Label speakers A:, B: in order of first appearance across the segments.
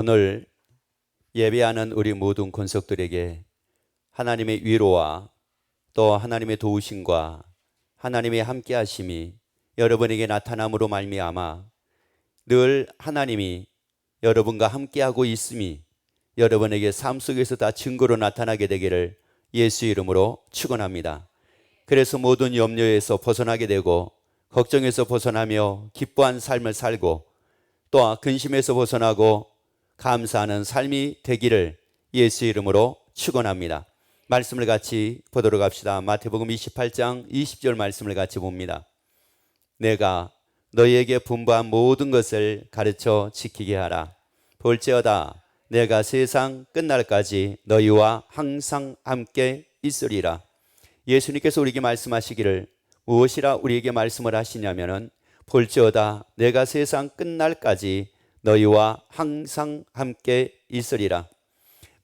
A: 오늘 예배하는 우리 모든 권속들에게 하나님의 위로와 또 하나님의 도우심과 하나님의 함께하심이 여러분에게 나타남으로 말미암아 늘 하나님이 여러분과 함께하고 있음이 여러분에게 삶 속에서 다 증거로 나타나게 되기를 예수 이름으로 축원합니다. 그래서 모든 염려에서 벗어나게 되고 걱정에서 벗어나며 기뻐한 삶을 살고 또 근심에서 벗어나고 감사하는 삶이 되기를 예수 이름으로 축원합니다. 말씀을 같이 보도록 합시다. 마태복음 28장 20절 말씀을 같이 봅니다. 내가 너희에게 분부한 모든 것을 가르쳐 지키게 하라. 볼지어다 내가 세상 끝날까지 너희와 항상 함께 있으리라. 예수님께서 우리에게 말씀하시기를 무엇이라 우리에게 말씀을 하시냐면은 볼지어다 내가 세상 끝날까지 너희와 항상 함께 있으리라.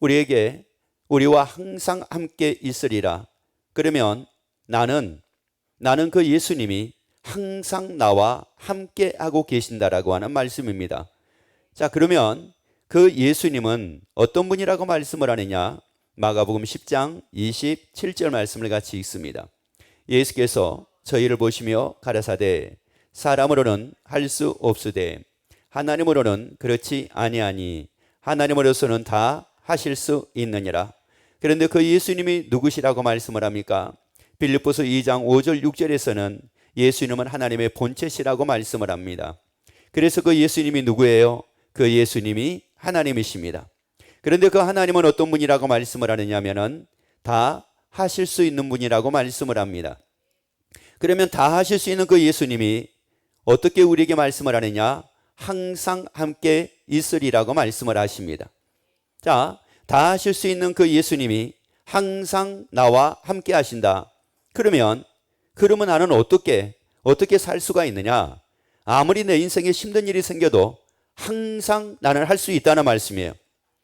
A: 우리에게 우리와 항상 함께 있으리라. 그러면 나는 그 예수님이 항상 나와 함께 하고 계신다라고 하는 말씀입니다. 자, 그러면 그 예수님은 어떤 분이라고 말씀을 하느냐? 마가복음 10장 27절 말씀을 같이 읽습니다. 예수께서 저희를 보시며 가라사대 사람으로는 할 수 없으되 하나님으로는 그렇지 아니하니 하나님으로서는 다 하실 수 있느니라. 그런데 그 예수님이 누구시라고 말씀을 합니까? 빌립보서 2장 5절 6절에서는 예수님은 하나님의 본체시라고 말씀을 합니다. 그래서 그 예수님이 누구예요? 그 예수님이 하나님이십니다. 그런데 그 하나님은 어떤 분이라고 말씀을 하느냐면은 다 하실 수 있는 분이라고 말씀을 합니다. 그러면 다 하실 수 있는 그 예수님이 어떻게 우리에게 말씀을 하느냐? 항상 함께 있으리라고 말씀을 하십니다. 자, 다 하실 수 있는 그 예수님이 항상 나와 함께 하신다. 그러면 나는 어떻게 살 수가 있느냐? 아무리 내 인생에 힘든 일이 생겨도 항상 나는 할 수 있다는 말씀이에요.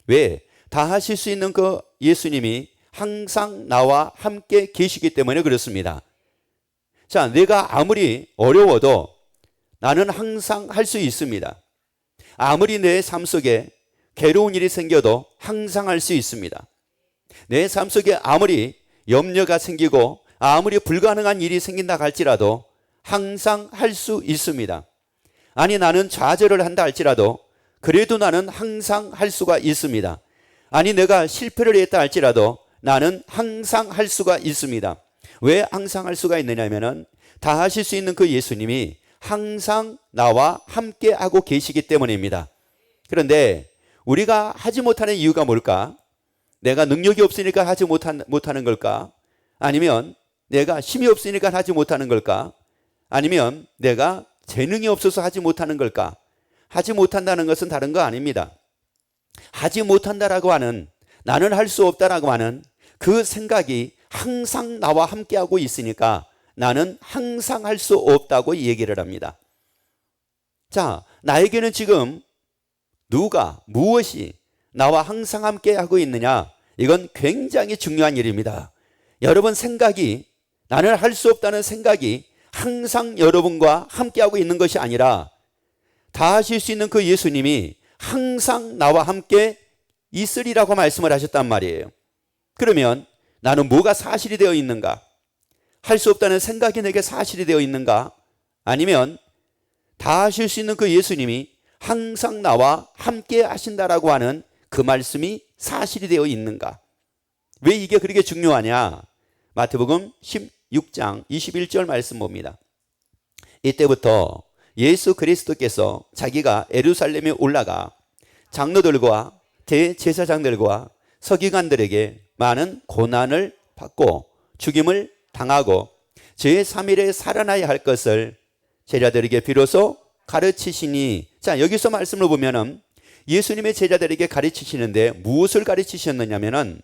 A: 왜? 다 하실 수 있는 그 예수님이 항상 나와 함께 계시기 때문에 그렇습니다. 자, 내가 아무리 어려워도 나는 항상 할 수 있습니다. 아무리 내 삶 속에 괴로운 일이 생겨도 항상 할 수 있습니다. 내 삶 속에 아무리 염려가 생기고 아무리 불가능한 일이 생긴다 할지라도 항상 할 수 있습니다. 아니 나는 좌절을 한다 할지라도 그래도 나는 항상 할 수가 있습니다. 아니 내가 실패를 했다 할지라도 나는 항상 할 수가 있습니다. 왜 항상 할 수가 있느냐면은 다 하실 수 있는 그 예수님이 항상 나와 함께 하고 계시기 때문입니다. 그런데 우리가 하지 못하는 이유가 뭘까? 내가 능력이 없으니까 하지 못하는 걸까? 아니면 내가 힘이 없으니까 하지 못하는 걸까? 아니면 내가 재능이 없어서 하지 못하는 걸까? 하지 못한다는 것은 다른 거 아닙니다. 하지 못한다라고 하는, 나는 할 수 없다라고 하는 그 생각이 항상 나와 함께하고 있으니까 나는 항상 할 수 없다고 얘기를 합니다. 자, 나에게는 지금 누가, 무엇이 나와 항상 함께하고 있느냐? 이건 굉장히 중요한 일입니다. 여러분 생각이, 나는 할 수 없다는 생각이 항상 여러분과 함께하고 있는 것이 아니라 다 하실 수 있는 그 예수님이 항상 나와 함께 있으리라고 말씀을 하셨단 말이에요. 그러면 나는 뭐가 사실이 되어 있는가? 할 수 없다는 생각이 내게 사실이 되어 있는가? 아니면 다 하실 수 있는 그 예수님이 항상 나와 함께 하신다라고 하는 그 말씀이 사실이 되어 있는가? 왜 이게 그렇게 중요하냐? 마태복음 16장 21절 말씀 봅니다. 이때부터 예수 그리스도께서 자기가 예루살렘에 올라가 장로들과 대제사장들과 서기관들에게 많은 고난을 받고 죽임을 당하고 제3일에 살아나야 할 것을 제자들에게 비로소 가르치시니. 자, 여기서 말씀을 보면은 예수님의 제자들에게 가르치시는데 무엇을 가르치셨느냐면은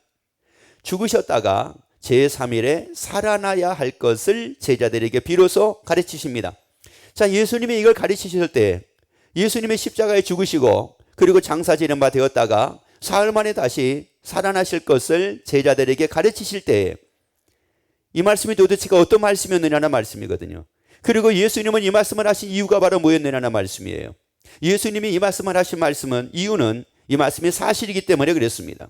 A: 죽으셨다가 제3일에 살아나야 할 것을 제자들에게 비로소 가르치십니다. 자, 예수님이 이걸 가르치실 때 예수님의 십자가에 죽으시고 그리고 장사지는 바 되었다가 사흘 만에 다시 살아나실 것을 제자들에게 가르치실 때 이 말씀이 도대체가 어떤 말씀이었느냐는 말씀이거든요. 그리고 예수님은 이 말씀을 하신 이유가 바로 뭐였느냐는 말씀이에요. 예수님이 이 말씀을 하신 말씀은 이유는 이 말씀이 사실이기 때문에 그랬습니다.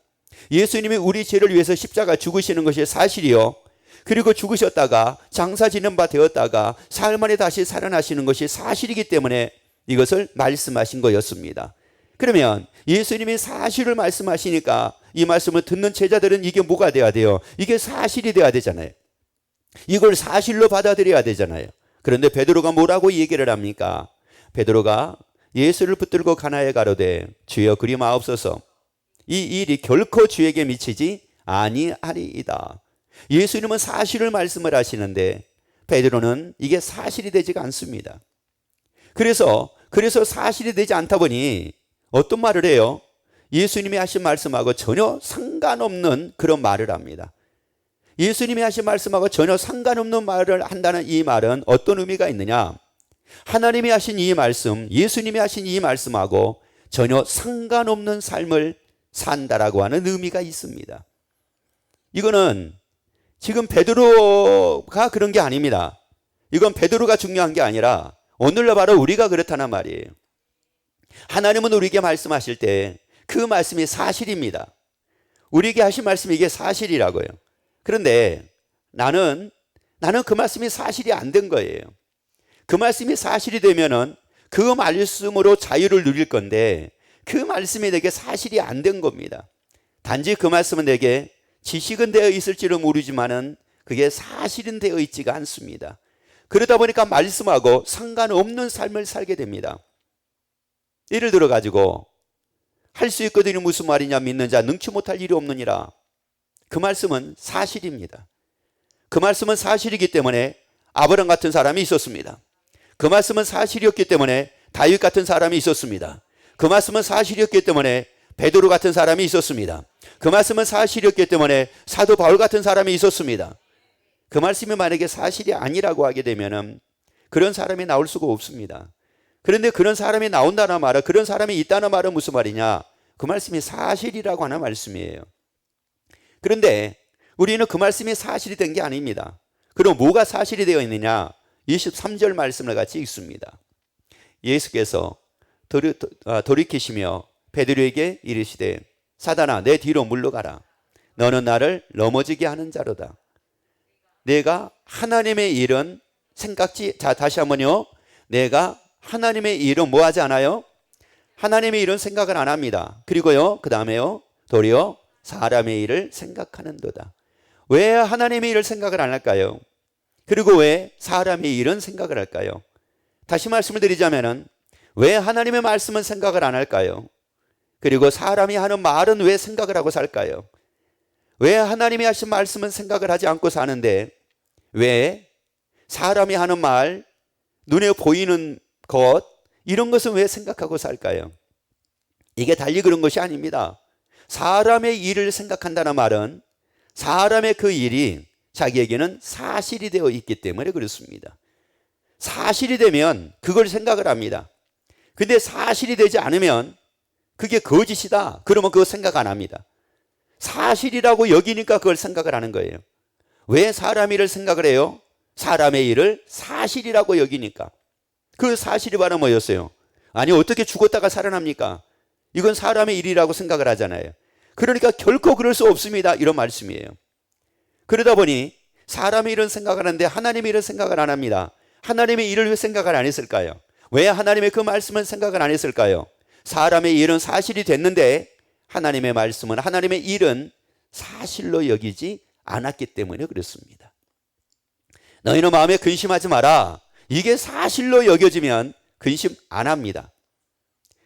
A: 예수님이 우리 죄를 위해서 십자가 죽으시는 것이 사실이요, 그리고 죽으셨다가 장사 지는 바 되었다가 사흘 만에 다시 살아나시는 것이 사실이기 때문에 이것을 말씀하신 거였습니다. 그러면 예수님이 사실을 말씀하시니까 이 말씀을 듣는 제자들은 이게 뭐가 돼야 돼요? 이게 사실이 돼야 되잖아요. 이걸 사실로 받아들여야 되잖아요. 그런데 베드로가 뭐라고 얘기를 합니까? 베드로가 예수를 붙들고 가나에 가로되 주여 그리 마옵소서, 이 일이 결코 주에게 미치지 아니하리이다. 예수님은 사실을 말씀을 하시는데 베드로는 이게 사실이 되지가 않습니다. 그래서 사실이 되지 않다 보니 어떤 말을 해요? 예수님이 하신 말씀하고 전혀 상관없는 그런 말을 합니다. 예수님이 하신 말씀하고 전혀 상관없는 말을 한다는 이 말은 어떤 의미가 있느냐? 하나님이 하신 이 말씀, 예수님이 하신 이 말씀하고 전혀 상관없는 삶을 산다라고 하는 의미가 있습니다. 이거는 지금 베드로가 그런 게 아닙니다. 이건 베드로가 중요한 게 아니라 오늘날 바로 우리가 그렇다는 말이에요. 하나님은 우리에게 말씀하실 때 그 말씀이 사실입니다. 우리에게 하신 말씀이 이게 사실이라고요. 그런데 나는 그 말씀이 사실이 안 된 거예요. 그 말씀이 사실이 되면은 그 말씀으로 자유를 누릴 건데 그 말씀이 내게 사실이 안 된 겁니다. 단지 그 말씀은 내게 지식은 되어 있을지는 모르지만은 그게 사실은 되어 있지가 않습니다. 그러다 보니까 말씀하고 상관없는 삶을 살게 됩니다. 예를 들어 가지고 할 수 있거든요. 무슨 말이냐? 믿는 자 능치 못할 일이 없느니라. 그 말씀은 사실입니다. 그 말씀은 사실이기 때문에 아브라함 같은 사람이 있었습니다. 그 말씀은 사실이었기 때문에 다윗 같은 사람이 있었습니다. 그 말씀은 사실이었기 때문에 베드로 같은 사람이 있었습니다. 그 말씀은 사실이었기 때문에 사도 바울 같은 사람이 있었습니다. 그 말씀이 만약에 사실이 아니라고 하게 되면은 그런 사람이 나올 수가 없습니다. 그런데 그런 사람이 나온다는 말은, 그런 사람이 있다는 말은 무슨 말이냐? 그 말씀이 사실이라고 하는 말씀이에요. 그런데 우리는 그 말씀이 사실이 된 게 아닙니다. 그럼 뭐가 사실이 되어 있느냐? 23절 말씀을 같이 읽습니다. 예수께서 돌이키시며 베드로에게 이르시되 사단아 내 뒤로 물러가라. 너는 나를 넘어지게 하는 자로다. 내가 하나님의 일은 다시 한번요. 내가 하나님의 일은 뭐 하지 않아요? 하나님의 일은 생각을 안 합니다. 그리고요, 그 다음에요, 도리어 사람의 일을 생각하는도다. 왜 하나님의 일을 생각을 안 할까요? 그리고 왜 사람의 일은 생각을 할까요? 다시 말씀을 드리자면은 왜 하나님의 말씀은 생각을 안 할까요? 그리고 사람이 하는 말은 왜 생각을 하고 살까요? 왜 하나님이 하신 말씀은 생각을 하지 않고 사는데 왜 사람이 하는 말, 눈에 보이는 것, 이런 것은 왜 생각하고 살까요? 이게 달리 그런 것이 아닙니다. 사람의 일을 생각한다는 말은 사람의 그 일이 자기에게는 사실이 되어 있기 때문에 그렇습니다. 사실이 되면 그걸 생각을 합니다. 근데 사실이 되지 않으면 그게 거짓이다. 그러면 그거 생각 안 합니다. 사실이라고 여기니까 그걸 생각을 하는 거예요. 왜 사람 일을 생각을 해요? 사람의 일을 사실이라고 여기니까. 그 사실이 바로 뭐였어요? 아니 어떻게 죽었다가 살아납니까? 이건 사람의 일이라고 생각을 하잖아요. 그러니까 결코 그럴 수 없습니다. 이런 말씀이에요. 그러다 보니 사람의 일은 생각을 하는데 하나님의 일은 생각을 안 합니다. 하나님의 일을 왜 생각을 안 했을까요? 왜 하나님의 그 말씀은 생각을 안 했을까요? 사람의 일은 사실이 됐는데 하나님의 말씀은, 하나님의 일은 사실로 여기지 않았기 때문에 그렇습니다. 너희는 마음에 근심하지 마라. 이게 사실로 여겨지면 근심 안 합니다.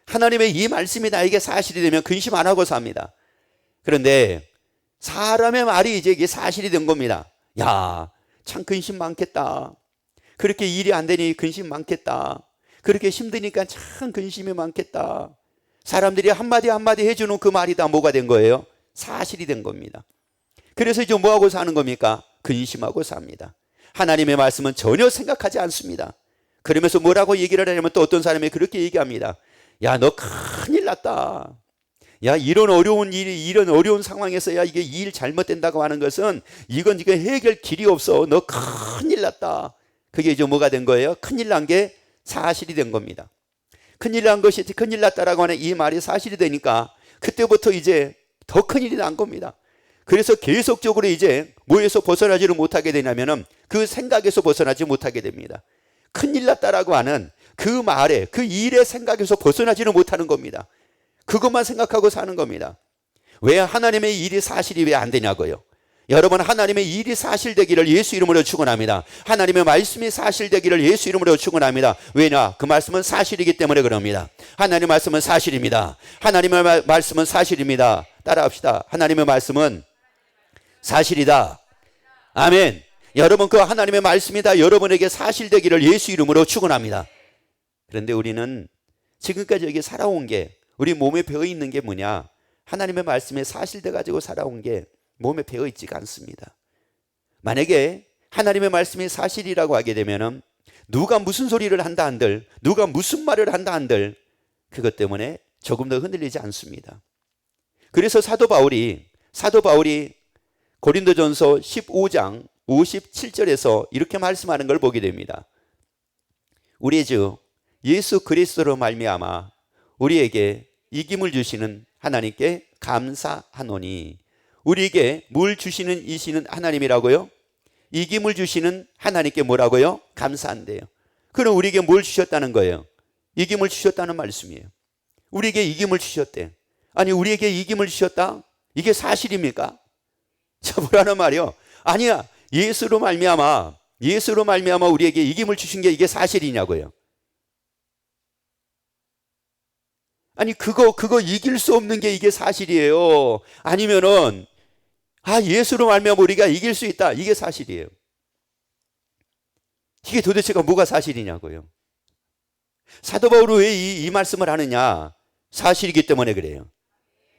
A: 하나님의 이 말씀이 나에게 사실이 되면 근심 안 하고 삽니다. 그런데 사람의 말이 이제 이게 사실이 된 겁니다. 야, 참 근심 많겠다. 그렇게 일이 안 되니 근심 많겠다. 그렇게 힘드니까 참 근심이 많겠다. 사람들이 한마디 한마디 해주는 그 말이 다 뭐가 된 거예요? 사실이 된 겁니다. 그래서 이제 뭐하고 사는 겁니까? 근심하고 삽니다. 하나님의 말씀은 전혀 생각하지 않습니다. 그러면서 뭐라고 얘기를 하냐면 또 어떤 사람이 그렇게 얘기합니다. 야, 너 큰일 났다. 야, 이런 어려운 일이, 이런 어려운 상황에서 야, 이게 일 잘못된다고 하는 것은 이건 해결 길이 없어. 너 큰일 났다. 그게 이제 뭐가 된 거예요? 큰일 난 게 사실이 된 겁니다. 큰일 난 것이 큰일 났다라고 하는 이 말이 사실이 되니까 그때부터 이제 더 큰 일이 난 겁니다. 그래서 계속적으로 이제 뭐에서 벗어나지를 못하게 되냐면은 그 생각에서 벗어나지 못하게 됩니다. 큰일 났다라고 하는 그 말에, 그 일의 생각에서 벗어나지는 못하는 겁니다. 그것만 생각하고 사는 겁니다. 왜 하나님의 일이 사실이 왜 안 되냐고요? 여러분, 하나님의 일이 사실되기를 예수 이름으로 축원합니다. 하나님의 말씀이 사실되기를 예수 이름으로 축원합니다. 왜냐? 그 말씀은 사실이기 때문에 그럽니다. 하나님의 말씀은 사실입니다. 하나님의 말씀은 사실입니다. 따라합시다. 하나님의 말씀은 사실이다. 아멘. 여러분, 그 하나님의 말씀이 다 여러분에게 사실되기를 예수 이름으로 축원합니다. 그런데 우리는 지금까지 여기 살아온 게, 우리 몸에 배어 있는 게 뭐냐? 하나님의 말씀에 사실돼 가지고 살아온 게 몸에 배어 있지가 않습니다. 만약에 하나님의 말씀이 사실이라고 하게 되면은 누가 무슨 소리를 한다 한들, 누가 무슨 말을 한다 한들 그것 때문에 조금 더 흔들리지 않습니다. 그래서 사도 바울이 고린도전서 15장 57절에서 이렇게 말씀하는 걸 보게 됩니다. 우리 주 예수 그리스도로 말미암아 우리에게 이김을 주시는 하나님께 감사하노니. 우리에게 뭘 주시는 이시는 하나님이라고요? 이김을 주시는 하나님께 뭐라고요? 감사한대요. 그럼 우리에게 뭘 주셨다는 거예요? 이김을 주셨다는 말씀이에요. 우리에게 이김을 주셨대. 아니, 우리에게 이김을 주셨다? 이게 사실입니까? 자, 뭐라는 말이요? 아니야. 예수로 말미암아 우리에게 이김을 주신 게 이게 사실이냐고요. 아니, 그거 이길 수 없는 게 이게 사실이에요. 아니면은 예수로 말미암아 우리가 이길 수 있다. 이게 사실이에요. 이게 도대체가 뭐가 사실이냐고요. 사도 바울은 왜 이 말씀을 하느냐? 사실이기 때문에 그래요.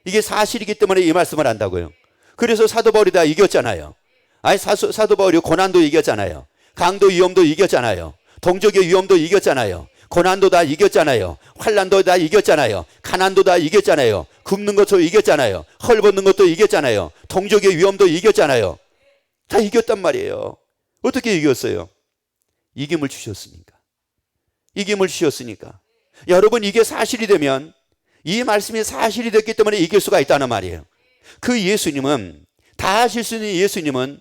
A: 이게 사실이기 때문에 이 말씀을 한다고요. 그래서 사도 바울이 다 이겼잖아요. 아니, 사도 바울이 고난도 이겼잖아요. 강도 위험도 이겼잖아요. 동족의 위험도 이겼잖아요. 고난도 다 이겼잖아요. 환난도 다 이겼잖아요. 가난도 다 이겼잖아요. 굶는 것도 이겼잖아요. 헐벗는 것도 이겼잖아요. 동족의 위험도 이겼잖아요. 다 이겼단 말이에요. 어떻게 이겼어요? 이김을 주셨으니까. 이김을 주셨으니까. 여러분, 이게 사실이 되면, 이 말씀이 사실이 됐기 때문에 이길 수가 있다는 말이에요. 그 예수님은, 다 하실 수 있는 예수님은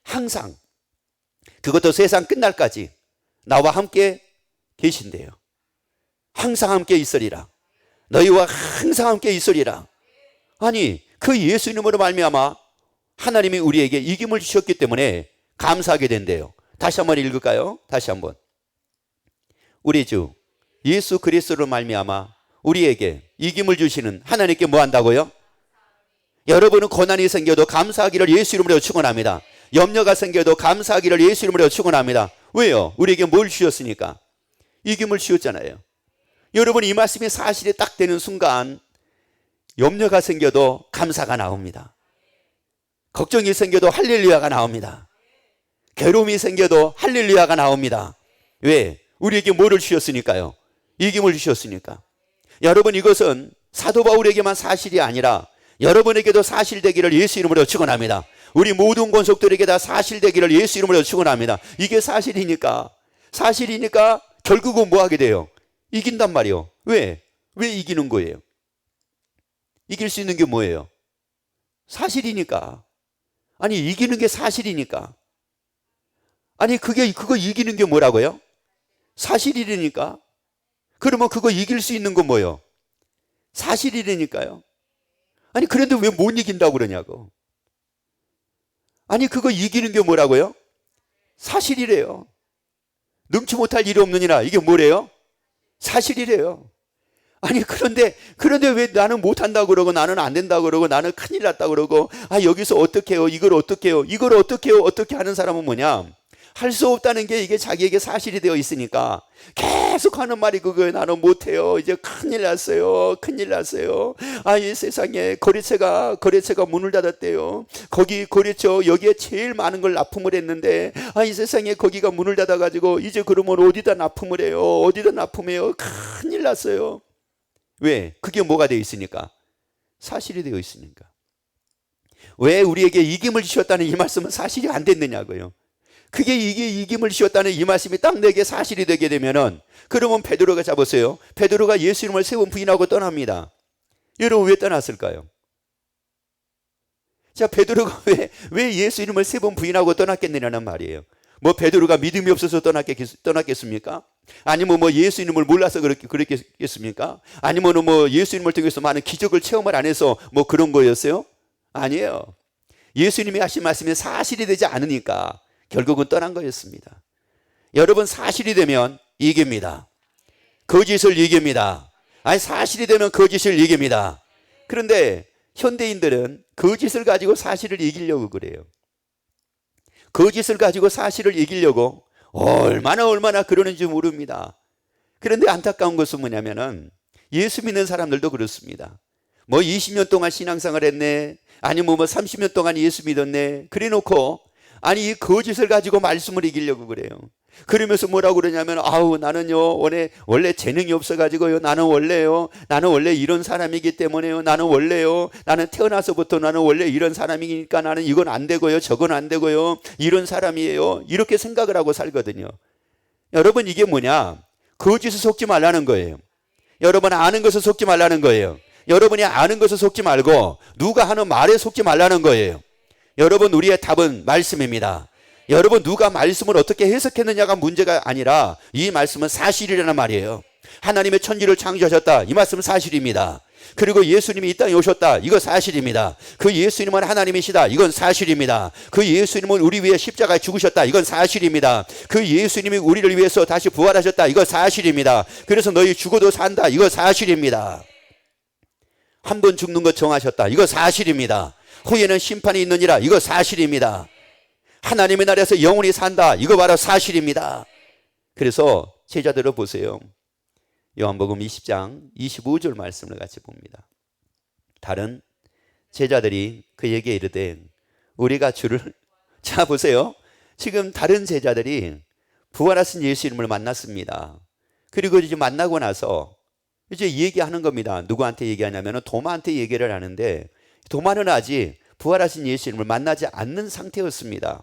A: 항상, 그것도 세상 끝날까지 나와 함께 계신대요. 항상 함께 있으리라. 너희와 항상 함께 있으리라. 아니, 그 예수님으로 말미암아 하나님이 우리에게 이김을 주셨기 때문에 감사하게 된대요. 다시 한번 읽을까요? 다시 한번. 우리 주 예수 그리스도로 말미암아 우리에게 이김을 주시는 하나님께 뭐 한다고요? 여러분은 고난이 생겨도 감사하기를 예수 이름으로 축원합니다. 염려가 생겨도 감사하기를 예수 이름으로 축원합니다. 왜요? 우리에게 뭘 주셨으니까? 이김을 주셨잖아요. 여러분, 이 말씀이 사실이 딱 되는 순간 염려가 생겨도 감사가 나옵니다. 걱정이 생겨도 할렐루야가 나옵니다. 괴로움이 생겨도 할렐루야가 나옵니다. 왜? 우리에게 뭐를 주셨으니까요? 이김을 주셨으니까. 여러분, 이것은 사도 바울에게만 사실이 아니라 여러분에게도 사실되기를 예수 이름으로 축원합니다. 우리 모든 권속들에게 다 사실되기를 예수 이름으로 축원합니다. 이게 사실이니까 결국은 뭐 하게 돼요? 이긴단 말이에요. 왜 이기는 거예요? 이길 수 있는 게 뭐예요? 사실이니까. 아니, 이기는 게 사실이니까. 아니, 그거 이기는 게 뭐라고요? 사실이라니까. 그러면 그거 이길 수 있는 건 뭐예요? 사실이라니까요. 아니, 그런데 왜 못 이긴다고 그러냐고. 아니, 그거 이기는 게 뭐라고요? 사실이래요. 능치 못할 일이 없느니라. 이게 뭐래요? 사실이래요. 아니, 그런데 왜 나는 못한다고 그러고 나는 안 된다고 그러고 나는 큰일 났다고 그러고 여기서 어떻게 해요? 이걸 어떻게 해요? 어떻게 하는 사람은 뭐냐? 할 수 없다는 게 이게 자기에게 사실이 되어 있으니까 계속 하는 말이 그거예요. 나는 못해요. 이제 큰일 났어요. 이 세상에 거래처가 문을 닫았대요. 거기 거래처 여기에 제일 많은 걸 납품을 했는데 이 세상에 거기가 문을 닫아가지고 이제 그러면 어디다 납품을 해요? 큰일 났어요. 왜? 그게 뭐가 되어 있으니까? 사실이 되어 있으니까. 왜 우리에게 이김을 주셨다는 이 말씀은 사실이 안 됐느냐고요. 이게 이김을 주셨다는 이 말씀이 딱 내게 사실이 되게 되면은, 그러면 베드로가 잡으세요. 베드로가 예수 이름을 세 번 부인하고 떠납니다. 여러분 왜 떠났을까요? 자, 베드로가 왜 예수 이름을 3번 부인하고 떠났겠느냐는 말이에요. 뭐 베드로가 믿음이 없어서 떠났겠습니까? 아니면 뭐 예수 이름을 몰라서 그랬겠습니까? 아니면 뭐 예수 이름을 통해서 많은 기적을 체험을 안 해서 뭐 그런 거였어요? 아니에요. 예수님이 하신 말씀이 사실이 되지 않으니까 결국은 떠난 거였습니다. 여러분, 사실이 되면 이깁니다. 거짓을 이깁니다. 아니, 사실이 되면 거짓을 이깁니다. 그런데 현대인들은 거짓을 가지고 사실을 이기려고 그래요. 거짓을 가지고 사실을 이기려고 얼마나 그러는지 모릅니다. 그런데 안타까운 것은 뭐냐면은 예수 믿는 사람들도 그렇습니다. 뭐 20년 동안 신앙생활 했네, 아니면 뭐 30년 동안 예수 믿었네, 그래 놓고 아니 이 거짓을 가지고 말씀을 이기려고 그래요. 그러면서 뭐라고 그러냐면 나는요 원래 재능이 없어가지고요, 나는 원래 이런 사람이기 때문에요, 나는 태어나서부터 나는 원래 이런 사람이니까 나는 이건 안 되고요, 저건 안 되고요, 이런 사람이에요, 이렇게 생각을 하고 살거든요. 여러분, 이게 뭐냐? 거짓에 속지 말라는 거예요. 여러분, 아는 것을 속지 말라는 거예요. 여러분이 아는 것을 속지 말고 누가 하는 말에 속지 말라는 거예요. 여러분, 우리의 답은 말씀입니다. 여러분, 누가 말씀을 어떻게 해석했느냐가 문제가 아니라 이 말씀은 사실이라는 말이에요. 하나님의 천지를 창조하셨다, 이 말씀은 사실입니다. 그리고 예수님이 이 땅에 오셨다, 이거 사실입니다. 그 예수님은 하나님이시다, 이건 사실입니다. 그 예수님은 우리 위해 십자가에 죽으셨다, 이건 사실입니다. 그 예수님이 우리를 위해서 다시 부활하셨다, 이거 사실입니다. 그래서 너희 죽어도 산다, 이거 사실입니다. 한 번 죽는 것 정하셨다, 이거 사실입니다. 후에는 심판이 있느니라, 이거 사실입니다. 하나님의 나라에서 영원히 산다, 이거 바로 사실입니다. 그래서 제자들을 보세요. 요한복음 20장 25절 말씀을 같이 봅니다. 다른 제자들이 그에게 이르되 우리가 주를, 자 보세요, 지금 다른 제자들이 부활하신 예수 이름을 만났습니다. 그리고 이제 만나고 나서 이제 얘기하는 겁니다. 누구한테 얘기하냐면 도마한테 얘기를 하는데, 도마는 아직 부활하신 예수 이름을 만나지 않는 상태였습니다.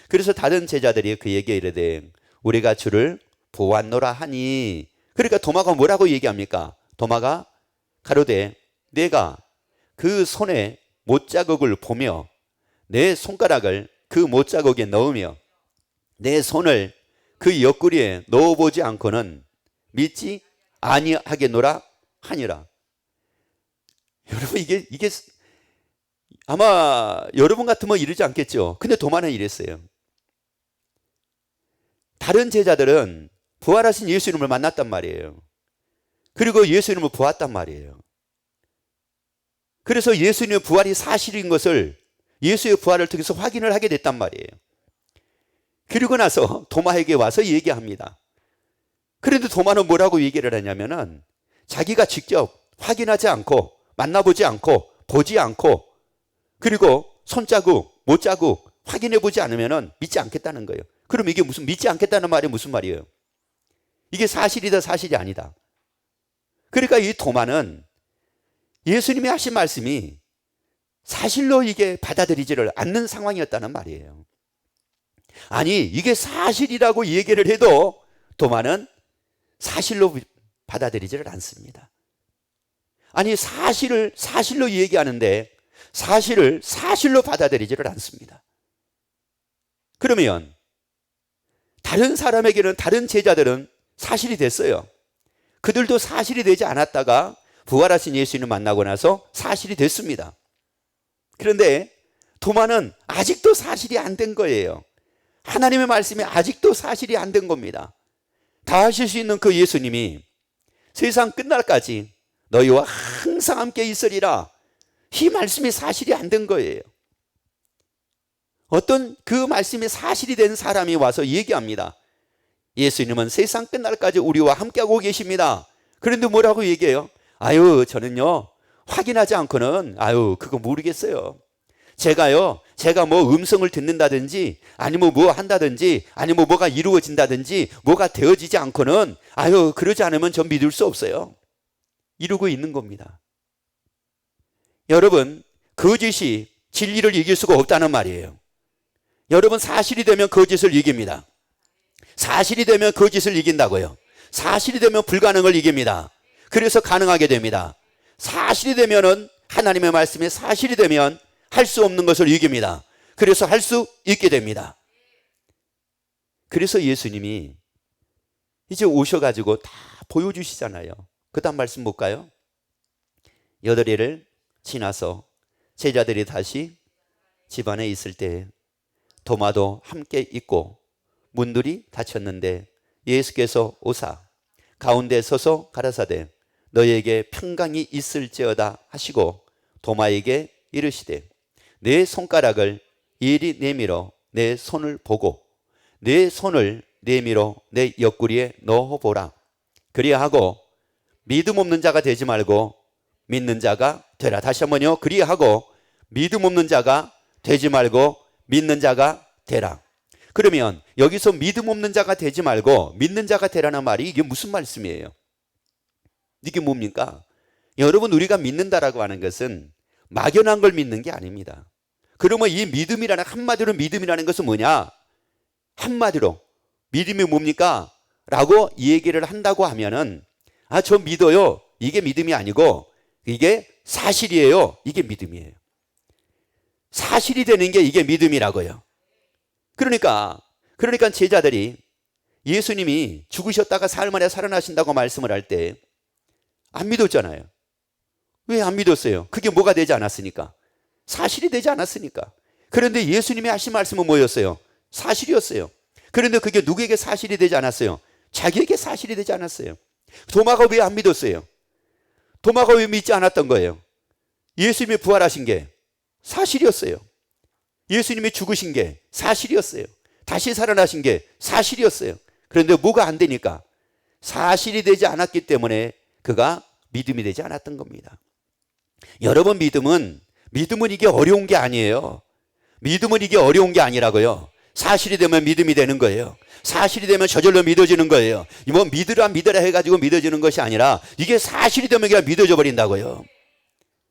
A: 그래서 다른 제자들이 그에게 이르되 우리가 주를 보았노라 하니, 그러니까 도마가 뭐라고 얘기합니까? 도마가 가로되 내가 그 손에 못자국을 보며 내 손가락을 그 못자국에 넣으며 내 손을 그 옆구리에 넣어보지 않고는 믿지 아니하겠노라 하니라. 여러분, 이게 아마 여러분 같으면 이러지 않겠죠. 근데 도마는 이랬어요. 다른 제자들은 부활하신 예수 이름을 만났단 말이에요. 그리고 예수 이름을 보았단 말이에요. 그래서 예수님의 부활이 사실인 것을 예수의 부활을 통해서 확인을 하게 됐단 말이에요. 그리고 나서 도마에게 와서 얘기합니다. 그런데 도마는 뭐라고 얘기를 하냐면은 자기가 직접 확인하지 않고 만나보지 않고 보지 않고 그리고 손자국, 못자국 확인해 보지 않으면은 믿지 않겠다는 거예요. 그럼 이게 무슨 믿지 않겠다는 말이 무슨 말이에요? 이게 사실이다, 사실이 아니다. 그러니까 이 도마는 예수님이 하신 말씀이 사실로 이게 받아들이지를 않는 상황이었다는 말이에요. 아니, 이게 사실이라고 얘기를 해도 도마는 사실로 받아들이지를 않습니다. 아니, 사실을 사실로 얘기하는데 사실을 사실로 받아들이지를 않습니다. 그러면 다른 사람에게는, 다른 제자들은 사실이 됐어요. 그들도 사실이 되지 않았다가 부활하신 예수님을 만나고 나서 사실이 됐습니다. 그런데 도마는 아직도 사실이 안 된 거예요. 하나님의 말씀이 아직도 사실이 안 된 겁니다. 다 하실 수 있는 그 예수님이 세상 끝날까지 너희와 항상 함께 있으리라, 이 말씀이 사실이 안 된 거예요. 어떤 그 말씀이 사실이 된 사람이 와서 얘기합니다. 예수님은 세상 끝날까지 우리와 함께하고 계십니다. 그런데 뭐라고 얘기해요? 저는요 확인하지 않고는 그거 모르겠어요. 제가 뭐 음성을 듣는다든지 아니면 뭐 한다든지 아니면 뭐가 이루어진다든지 뭐가 되어지지 않고는 그러지 않으면 전 믿을 수 없어요. 이러고 있는 겁니다. 여러분, 거짓이 진리를 이길 수가 없다는 말이에요. 여러분, 사실이 되면 거짓을 이깁니다. 사실이 되면 거짓을 이긴다고요. 사실이 되면 불가능을 이깁니다. 그래서 가능하게 됩니다. 사실이 되면은, 하나님의 말씀이 사실이 되면 할 수 없는 것을 이깁니다. 그래서 할 수 있게 됩니다. 그래서 예수님이 이제 오셔가지고 다 보여주시잖아요. 그 다음 말씀 볼까요? 8일을 지나서 제자들이 다시 집 안에 있을 때 도마도 함께 있고 문들이 닫혔는데 예수께서 오사 가운데 서서 가라사대 너희에게 평강이 있을지어다 하시고 도마에게 이르시되 내 손가락을 이리 내밀어 내 손을 보고 내 손을 내밀어 내 옆구리에 넣어보라. 그리하고 믿음 없는 자가 되지 말고 믿는 자가 되라. 다시 한번요. 그리하고 믿음 없는 자가 되지 말고 믿는 자가 되라. 그러면 여기서 믿음 없는 자가 되지 말고 믿는 자가 되라는 말이 이게 무슨 말씀이에요? 이게 뭡니까? 여러분, 우리가 믿는다라고 하는 것은 막연한 걸 믿는 게 아닙니다. 그러면 이 믿음이라는, 한마디로 믿음이라는 것은 뭐냐? 한마디로 믿음이 뭡니까? 라고 이 얘기를 한다고 하면은 저 믿어요. 이게 믿음이 아니고 이게 사실이에요. 이게 믿음이에요. 사실이 되는 게 이게 믿음이라고요. 그러니까 제자들이 예수님이 죽으셨다가 사흘 만에 살아나신다고 말씀을 할 때 안 믿었잖아요. 왜 안 믿었어요? 그게 뭐가 되지 않았으니까. 사실이 되지 않았으니까. 그런데 예수님이 하신 말씀은 뭐였어요? 사실이었어요. 그런데 그게 누구에게 사실이 되지 않았어요? 자기에게 사실이 되지 않았어요. 도마가 왜 안 믿었어요? 도마가 왜 믿지 않았던 거예요? 예수님이 부활하신 게 사실이었어요. 예수님이 죽으신 게 사실이었어요. 다시 살아나신 게 사실이었어요. 그런데 뭐가 안 되니까? 사실이 되지 않았기 때문에 그가 믿음이 되지 않았던 겁니다. 여러분, 믿음은 이게 어려운 게 아니에요. 믿음은 이게 어려운 게 아니라고요. 사실이 되면 믿음이 되는 거예요. 사실이 되면 저절로 믿어지는 거예요. 뭐 믿으라 해가지고 믿어지는 것이 아니라 이게 사실이 되면 그냥 믿어져 버린다고요.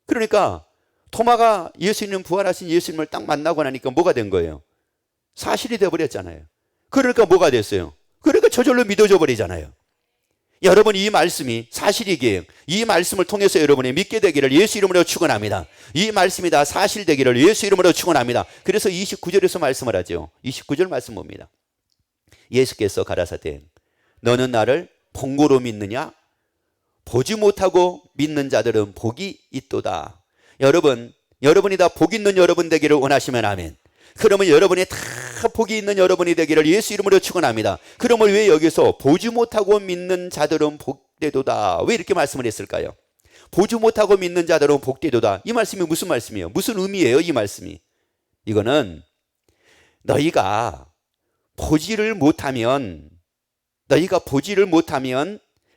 A: 그러니까 토마가 예수님, 부활하신 예수님을 딱 만나고 나니까 뭐가 된 거예요? 사실이 되어버렸잖아요. 그러니까 뭐가 됐어요? 그러니까 저절로 믿어져 버리잖아요. 여러분, 이 말씀이 사실이기에 이 말씀을 통해서 여러분이 믿게 되기를 예수 이름으로 축원합니다. 이 말씀이 다 사실되기를 예수 이름으로 축원합니다. 그래서 29절에서 말씀을 하죠. 29절 말씀 봅니다. 예수께서 가라사대 너는 나를 본고로 믿느냐? 보지 못하고 믿는 자들은 복이 있도다. 여러분이 다 복 있는 여러분 되기를 원하시면 아멘. 그러면 여러분이 다 복이 있는 여러분이 되기를 예수 이름으로 축원합니다. 그러면 왜 여기서 보지 못하고 믿는 자들은 복되도다, 왜 이렇게 말씀을 했을까요? 보지 못하고 믿는 자들은 복되도다. 이 말씀이 무슨 말씀이에요? 무슨 의미예요? 이 말씀이, 이거는 너희가 보지를 못하면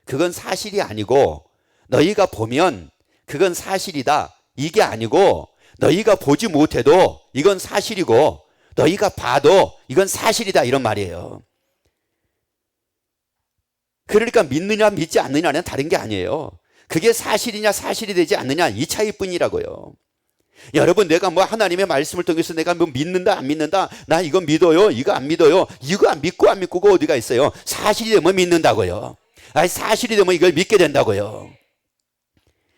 A: 그건 사실이 아니고, 너희가 보면 그건 사실이다, 이게 아니고, 너희가 보지 못해도 이건 사실이고 너희가 봐도 이건 사실이다, 이런 말이에요. 그러니까 믿느냐 믿지 않느냐는 다른 게 아니에요. 그게 사실이냐 사실이 되지 않느냐, 이 차이뿐이라고요. 여러분, 내가 뭐 하나님의 말씀을 통해서 내가 뭐 믿는다 안 믿는다, 나 이거 믿어요 이거 안 믿어요, 이거 안 믿고가 어디가 있어요? 사실이 되면 믿는다고요. 사실이 되면 이걸 믿게 된다고요.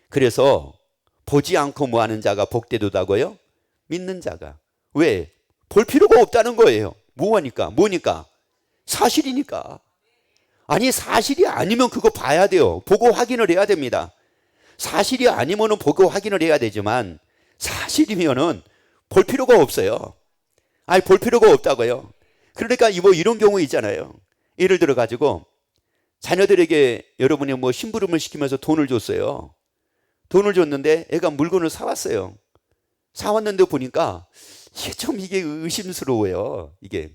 A: 그래서 보지 않고 뭐하는 자가 복되도다고요? 믿는 자가. 왜? 볼 필요가 없다는 거예요. 뭐니까? 사실이니까. 아니, 사실이 아니면 그거 봐야 돼요. 보고 확인을 해야 됩니다. 사실이 아니면은 보고 확인을 해야 되지만, 사실이면은 볼 필요가 없어요. 볼 필요가 없다고요. 그러니까 뭐 이런 경우 있잖아요. 예를 들어 가지고 자녀들에게 여러분이 뭐 심부름을 시키면서 돈을 줬어요. 돈을 줬는데 애가 물건을 사왔어요. 사왔는데 보니까 이게 의심스러워요. 이게.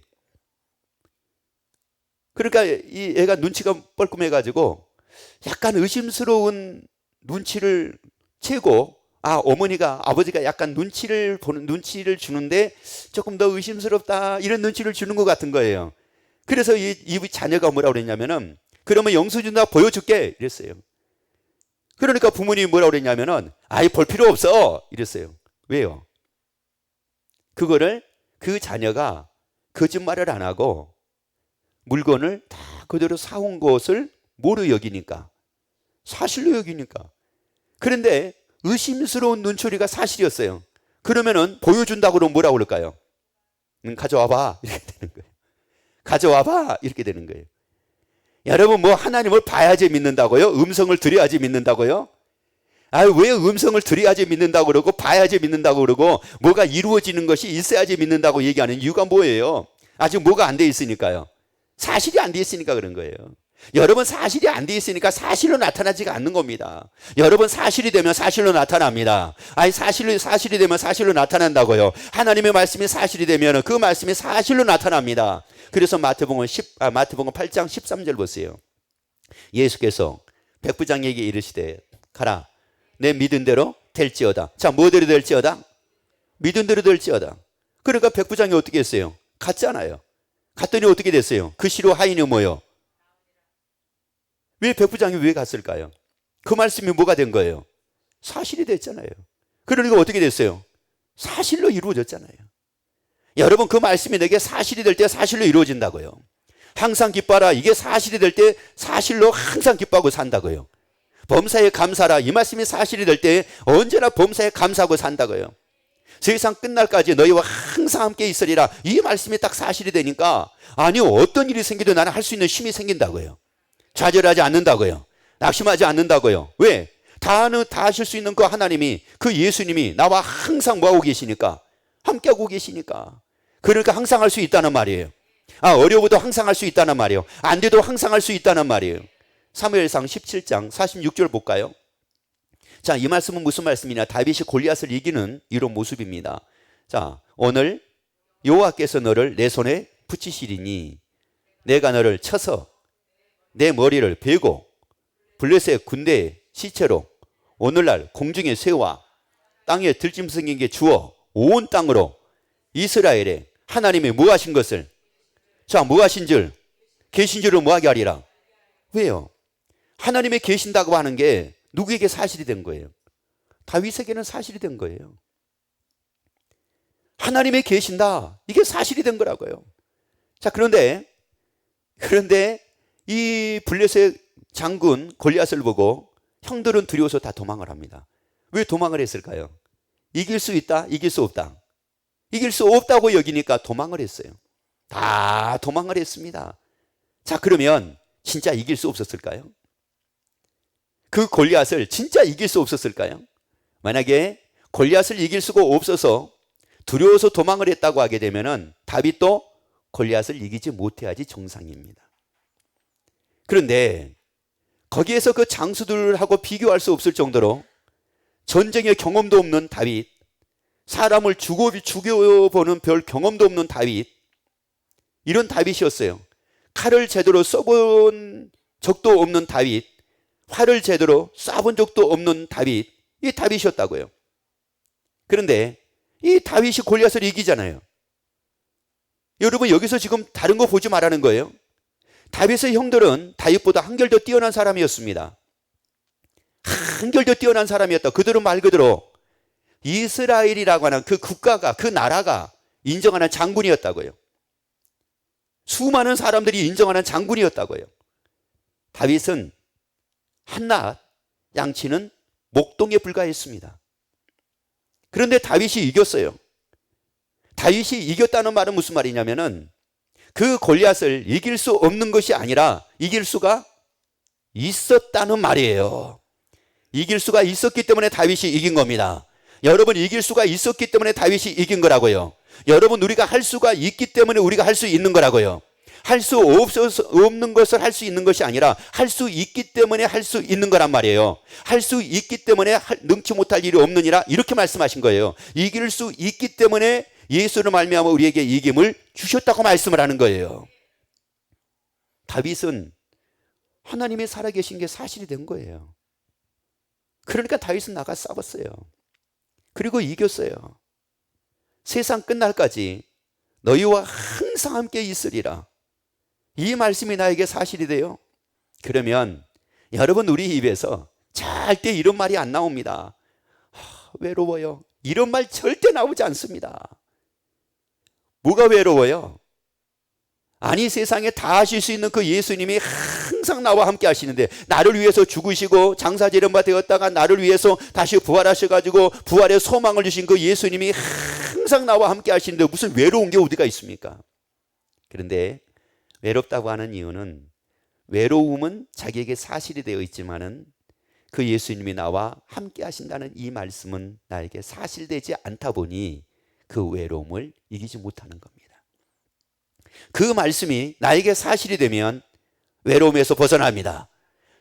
A: 그러니까 이 애가 눈치가 뻘쭘해가지고 약간 의심스러운 눈치를 채고, 어머니가, 아버지가 약간 눈치를 주는데 조금 더 의심스럽다, 이런 눈치를 주는 것 같은 거예요. 그래서 이 자녀가 뭐라고 그랬냐면은, 그러면 영수증 다 보여줄게, 이랬어요. 그러니까 부모님이 뭐라고 그랬냐면은, 볼 필요 없어, 이랬어요. 왜요? 그거를 그 자녀가 거짓말을 안 하고 물건을 다 그대로 사온 것을 뭐로 여기니까? 사실로 여기니까. 그런데 의심스러운 눈초리가 사실이었어요. 그러면은 보여준다고 그러면 뭐라고 그럴까요? 가져와봐 이렇게 되는 거예요. 가져와봐 이렇게 되는 거예요. 여러분 뭐 하나님을 봐야지 믿는다고요? 음성을 들어야지 믿는다고요? 왜 음성을 들어야지 믿는다고 그러고 봐야지 믿는다고 그러고 뭐가 이루어지는 것이 있어야지 믿는다고 얘기하는 이유가 뭐예요? 아직 뭐가 안 돼 있으니까요. 사실이 안 돼 있으니까 그런 거예요. 여러분 사실이 안 돼 있으니까 사실로 나타나지가 않는 겁니다. 여러분 사실이 되면 사실로 나타납니다. 사실이 되면 사실로 나타난다고요. 하나님의 말씀이 사실이 되면 그 말씀이 사실로 나타납니다. 그래서 마태복음 8장 13절 보세요. 예수께서 백부장에게 이르시되 가라 내 믿은 대로 될지어다. 자, 뭐대로 될지어다? 믿은 대로 될지어다. 그러니까 백부장이 어떻게 했어요? 갔잖아요. 갔더니 어떻게 됐어요? 그 시로 하인이 뭐요? 왜 백부장이 왜 갔을까요? 그 말씀이 뭐가 된 거예요? 사실이 됐잖아요. 그러니까 어떻게 됐어요? 사실로 이루어졌잖아요. 여러분 그 말씀이 내게 사실이 될 때 사실로 이루어진다고요. 항상 기뻐하라. 이게 사실이 될 때 사실로 항상 기뻐하고 산다고요. 범사에 감사하라. 이 말씀이 사실이 될 때 언제나 범사에 감사하고 산다고요. 세상 끝날까지 너희와 항상 함께 있으리라. 이 말씀이 딱 사실이 되니까 아니 어떤 일이 생기도 나는 할 수 있는 힘이 생긴다고요. 좌절하지 않는다고요. 낙심하지 않는다고요. 왜? 다 하실 수 있는 그 하나님이 그 예수님이 나와 항상 뭐하고 계시니까 함께하고 계시니까 그러니까 항상 할 수 있다는 말이에요. 어려워도 항상 할 수 있다는 말이에요. 안 돼도 항상 할 수 있다는 말이에요. 사무엘상 17장 46절 볼까요? 자, 이 말씀은 무슨 말씀이냐? 다윗이 골리앗을 이기는 이런 모습입니다. 자, 오늘 여호와께서 너를 내 손에 붙이시리니 내가 너를 쳐서 내 머리를 베고 블레셋 군대의 시체로 오늘날 공중의 새와 땅에 들짐승에게 주어 온 땅으로 이스라엘에 하나님이 뭐 하신 것을 뭐 하신 줄 계신 줄을 뭐 하게 하리라. 왜요? 하나님의 계신다고 하는 게 누구에게 사실이 된 거예요? 다윗에게는 사실이 된 거예요. 하나님의 계신다. 이게 사실이 된 거라고요. 자, 그런데 이 블레셋 장군 골리앗을 보고 형들은 두려워서 다 도망을 합니다. 왜 도망을 했을까요? 이길 수 있다? 이길 수 없다? 이길 수 없다고 여기니까 도망을 했어요. 다 도망을 했습니다. 자, 그러면 진짜 이길 수 없었을까요? 그 골리앗을 진짜 이길 수 없었을까요? 만약에 골리앗을 이길 수가 없어서 두려워서 도망을 했다고 하게 되면은 다윗도 골리앗을 이기지 못해야지 정상입니다. 그런데 거기에서 그 장수들하고 비교할 수 없을 정도로 전쟁의 경험도 없는 다윗, 사람을 죽여보는 별 경험도 없는 다윗, 이런 다윗이었어요. 칼을 제대로 써본 적도 없는 다윗, 활을 제대로 쏴본 적도 없는 다윗, 이 다윗이었다고요. 그런데 이 다윗이 골리앗을 이기잖아요. 여러분 여기서 지금 다른 거 보지 말라는 거예요. 다윗의 형들은 다윗보다 한결 더 뛰어난 사람이었습니다. 한결 더 뛰어난 사람이었다. 그들은 말 그대로 이스라엘이라고 하는 그 국가가, 그 나라가 인정하는 장군이었다고요. 수많은 사람들이 인정하는 장군이었다고요. 다윗은 한낱 양치는 목동에 불과했습니다. 그런데 다윗이 이겼어요. 다윗이 이겼다는 말은 무슨 말이냐면은 그 골리앗을 이길 수 없는 것이 아니라 이길 수가 있었다는 말이에요. 이길 수가 있었기 때문에 다윗이 이긴 겁니다. 여러분 이길 수가 있었기 때문에 다윗이 이긴 거라고요. 여러분 우리가 할 수가 있기 때문에 우리가 할 수 있는 거라고요. 할 수 없는 것을 할 수 있는 것이 아니라 할 수 있기 때문에 할 수 있는 거란 말이에요. 할 수 있기 때문에 능치 못할 일이 없느니라 이렇게 말씀하신 거예요. 이길 수 있기 때문에 예수를 말미암아 우리에게 이김을 주셨다고 말씀을 하는 거예요. 다윗은 하나님이 살아계신 게 사실이 된 거예요. 그러니까 다윗은 나가 싸웠어요. 그리고 이겼어요. 세상 끝날까지 너희와 항상 함께 있으리라. 이 말씀이 나에게 사실이 돼요. 그러면 여러분 우리 입에서 절대 이런 말이 안 나옵니다. 외로워요. 이런 말 절대 나오지 않습니다. 뭐가 외로워요? 아니, 세상에 다 하실 수 있는 그 예수님이 항상 나와 함께 하시는데, 나를 위해서 죽으시고 장사지름바 되었다가 나를 위해서 다시 부활하셔가지고 부활의 소망을 주신 그 예수님이 항상 나와 함께 하시는데 무슨 외로운 게 어디가 있습니까? 그런데 외롭다고 하는 이유는, 외로움은 자기에게 사실이 되어 있지만은 그 예수님이 나와 함께 하신다는 이 말씀은 나에게 사실되지 않다 보니 그 외로움을 이기지 못하는 겁니다. 그 말씀이 나에게 사실이 되면 외로움에서 벗어납니다.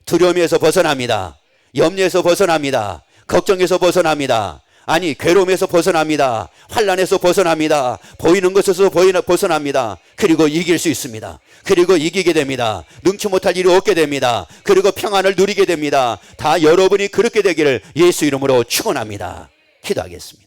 A: 두려움에서 벗어납니다. 염려에서 벗어납니다. 걱정에서 벗어납니다. 아니, 괴로움에서 벗어납니다. 환난에서 벗어납니다. 보이는 것에서 벗어납니다. 그리고 이길 수 있습니다. 그리고 이기게 됩니다. 능치 못할 일이 없게 됩니다. 그리고 평안을 누리게 됩니다. 다 여러분이 그렇게 되기를 예수 이름으로 축원합니다. 기도하겠습니다.